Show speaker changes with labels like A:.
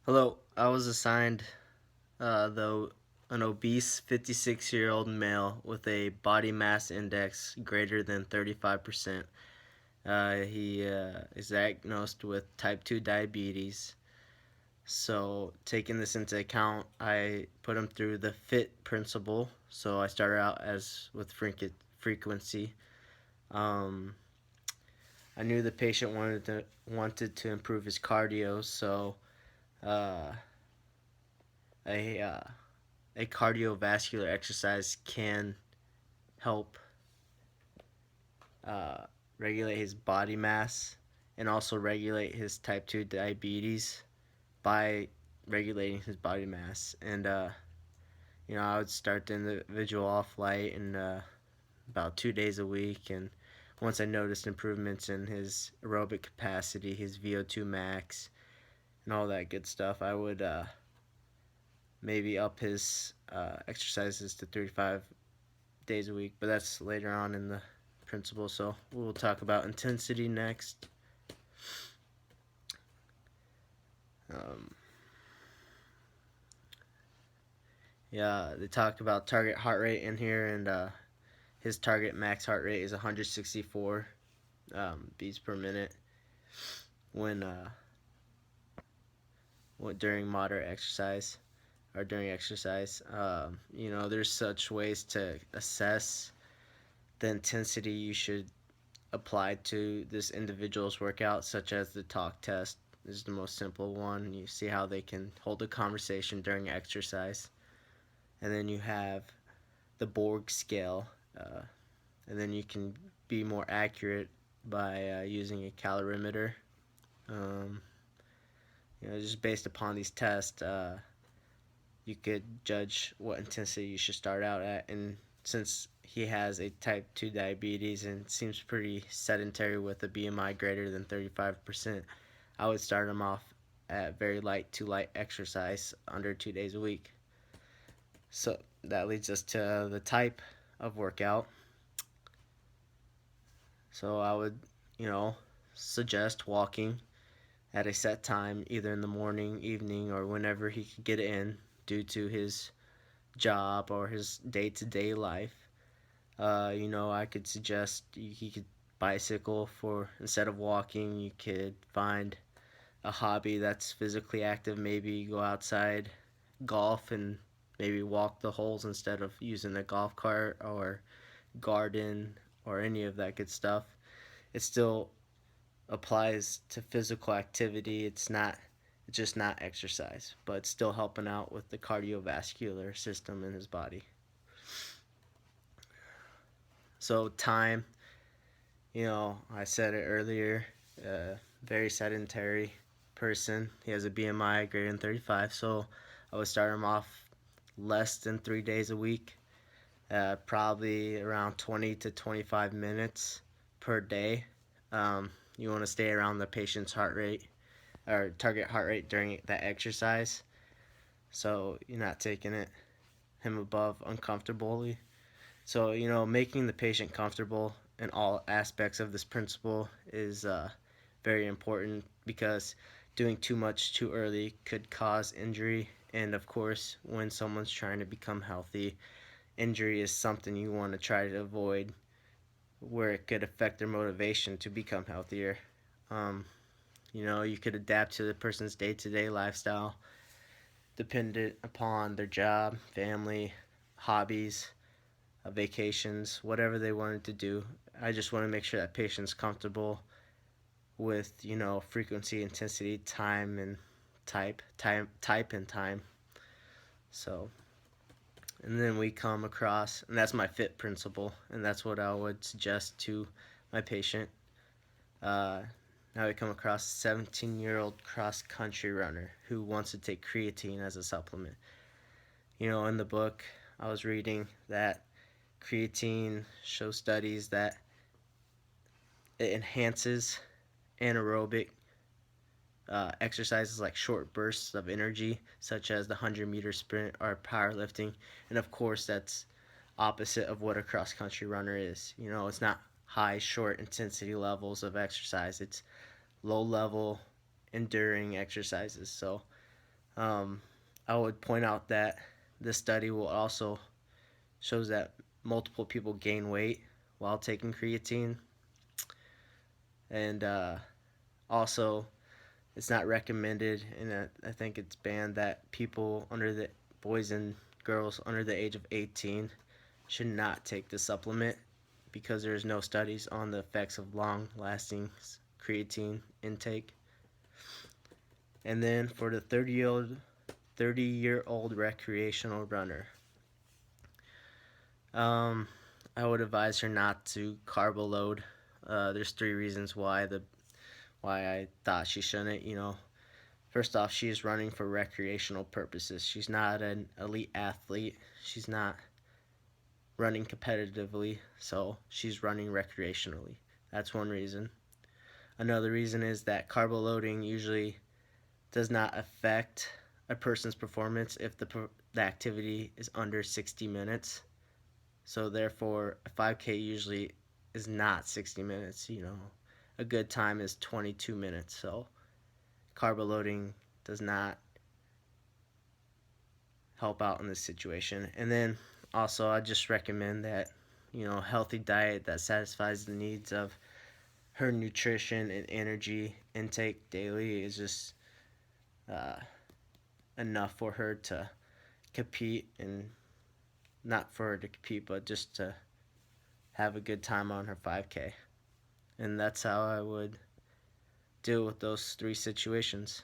A: Hello, I was assigned though an obese 56-year-old male with a body mass index greater than 35%. He is diagnosed with type 2 diabetes. So, taking this into account, I put him through the FIT principle. So, I started out as with frequency. Um, I knew the patient wanted to improve his cardio, so uh, a a cardiovascular exercise can help uh, regulate his body mass and also regulate his type 2 diabetes by regulating his body mass. And, I would start the individual off light and about 2 days a week. And once I noticed improvements in his aerobic capacity, his VO2 max, and all that good stuff, I would maybe up his exercises to 35 days a week, but that's later on in the principle. So we'll talk about intensity next. Um, yeah, they talk about target heart rate in here, and his target max heart rate is 164 beats per minute when, during moderate exercise or during exercise. There's such ways to assess the intensity you should apply to this individual's workout, such as the talk test. This is the most simple one. You see how they can hold a conversation during exercise. And then you have the Borg scale, and then you can be more accurate by using a calorimeter. Um, just based upon these tests, you could judge what intensity you should start out at. And since he has a type 2 diabetes and seems pretty sedentary with a BMI greater than 35%, I would start him off at very light to light exercise under 2 days a week. So that leads us to the type of workout. So I would, suggest walking at a set time, either in the morning, evening, or whenever he could get it in due to his job or his day to day life. I could suggest he could bicycle for instead of walking. You could find a hobby that's physically active. Maybe go outside, golf, and maybe walk the holes instead of using a golf cart or garden or any of that good stuff. It still applies to physical activity. It's just not exercise, but it's still helping out with the cardiovascular system in his body. So time, I said it earlier, very sedentary person. He has a BMI greater than 35, so I would start him off less than 3 days a week, probably around 20 to 25 minutes per day. You want to stay around the patient's heart rate or target heart rate during that exercise, so you're not taking him above uncomfortably. So, making the patient comfortable in all aspects of this principle is very important because doing too much too early could cause injury. And of course, when someone's trying to become healthy, injury is something you want to try to avoid where it could affect their motivation to become healthier. Um, you could adapt to the person's day to day lifestyle dependent upon their job, family, hobbies, vacations, whatever they wanted to do. I just want to make sure that patient's comfortable with frequency, intensity, time, and type and time. So, and then we come across, and that's my fit principle, and that's what I would suggest to my patient. Uh, Now we come across a 17-year-old cross country runner who wants to take creatine as a supplement. In the book I was reading that creatine shows studies that it enhances anaerobic exercises like short bursts of energy, such as the 100-meter sprint or powerlifting. And of course, that's opposite of what a cross country runner is. It's not high, short intensity levels of exercise, it's low level, enduring exercises. So, Um, I would point out that this study will also shows that multiple people gain weight while taking creatine, and also it's not recommended, and I think it's banned that people under the boys and girls under the age of 18 should not take the supplement because there's no studies on the effects of long-lasting creatine intake. And then for the 30-year-old recreational runner, um, I would advise her not to carbo load. There's three reasons why I thought she shouldn't. First off, she is running for recreational purposes. She's not an elite athlete. She's not running competitively, so she's running recreationally. That's one reason. Another reason is that carbo loading usually does not affect a person's performance if the activity is under 60 minutes. So therefore, a 5K usually is not 60 minutes. A good time is 22 minutes. So carbo loading does not help out in this situation. And then also, I just recommend that healthy diet that satisfies the needs of her nutrition and energy intake daily is just uh, enough for her to compete, and not for her to compete, but just to have a good time on her 5K. And that's how I would deal with those three situations.